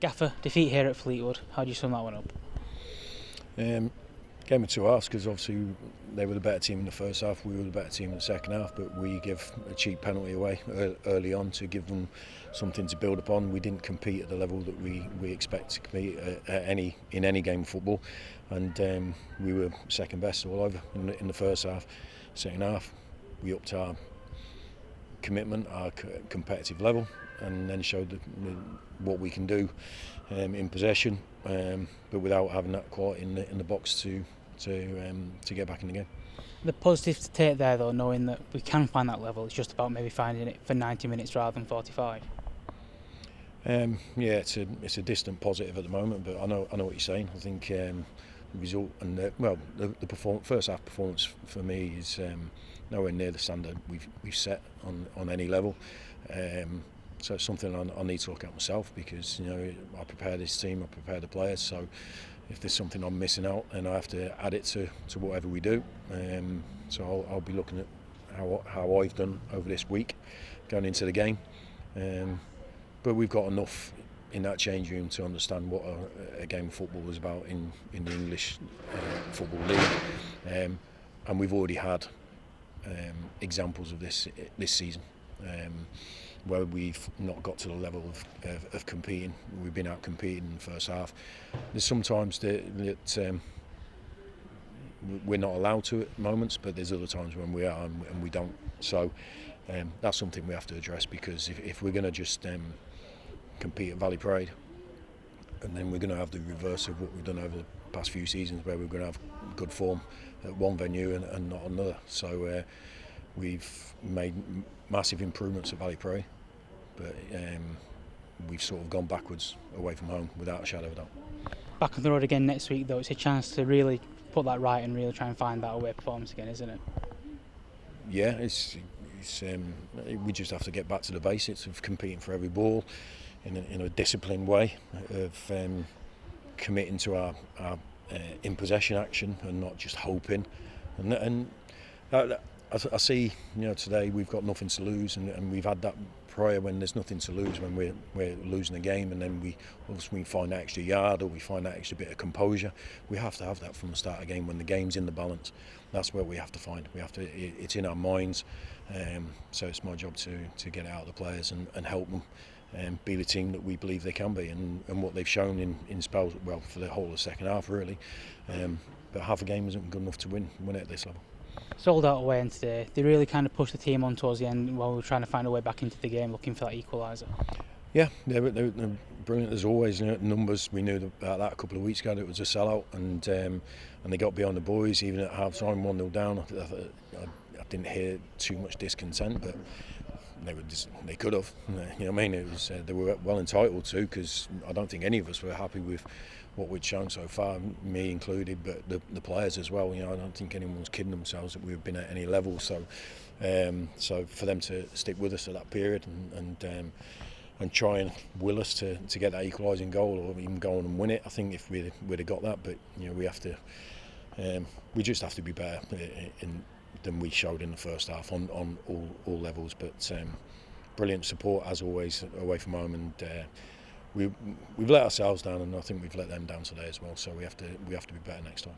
Gaffer, defeat here at Fleetwood. How do you sum that one up? Game of two halves, because obviously they were the better team in the first half, we were the better team in the second half, but we give a cheap penalty away early on to give them something to build upon. We didn't compete at the level that we expect to compete in any game of football, and we were second best all over in the first half. Second half, we upped our commitment, our competitive level, and then showed what we can do in possession, but without having that quality in the box to get back in the game. The positive to take there, though, knowing that we can find that level, it's just about maybe finding it for 90 minutes rather than 45. Yeah, it's a distant positive at the moment, but I know what you're saying. I think the result and the first half performance for me is nowhere near the standard we've set on any level. So it's something I need to look at myself, because I prepare this team, I prepare the players. So if there's something I'm missing out, then I have to add it to whatever we do. So I'll be looking at how I've done over this week going into the game. But we've got enough in that change room to understand what a game of football is about in the English Football League, and we've already had examples of this season, where we've not got to the level of competing. We've been out competing in the first half. There's sometimes that we're not allowed to at moments, but there's other times when we are and we don't. So that's something we have to address, because if we're going to just compete at Valley Parade, and then we're going to have the reverse of what we've done over the past few seasons, where we're going to have good form at one venue and not another. So we've made massive improvements at Valley Parade, but we've sort of gone backwards away from home without a shadow of a doubt. Back on the road again next week, though, it's a chance to really put that right and really try and find that away performance again, isn't it? Yeah, we just have to get back to the basics of competing for every ball in a disciplined way, of committing to our in possession action and not just hoping. And I see, today we've got nothing to lose, and we've had that prior when there's nothing to lose, when we're losing a game, and then we find that extra yard, or we find that extra bit of composure. We have to have that from the start of the game when the game's in the balance. That's where we have to find. It's in our minds. So it's my job to get it out of the players and help them be the team that we believe they can be, and what they've shown in spells, well, for the whole of the second half really. But half a game isn't good enough to win it at this level. Sold out away, and today they really kind of pushed the team on towards the end while we were trying to find a way back into the game, looking for that equaliser. Yeah, they're brilliant as always. Numbers, we knew about that a couple of weeks ago, that it was a sellout, and they got behind the boys even at half time, 1-0 down. I didn't hear too much discontent, but they could have. It was they were well entitled to, because I don't think any of us were happy with what we'd shown so far, me included, but the players as well. I don't think anyone's kidding themselves that we've been at any level. So for them to stick with us at that period and try and will us to get that equalising goal, or even go on and win it, I think if we'd have got that, but we just have to be better than we showed in the first half on all levels. But brilliant support as always away from home, and we've let ourselves down, and I think we've let them down today as well. So we have to be better next time.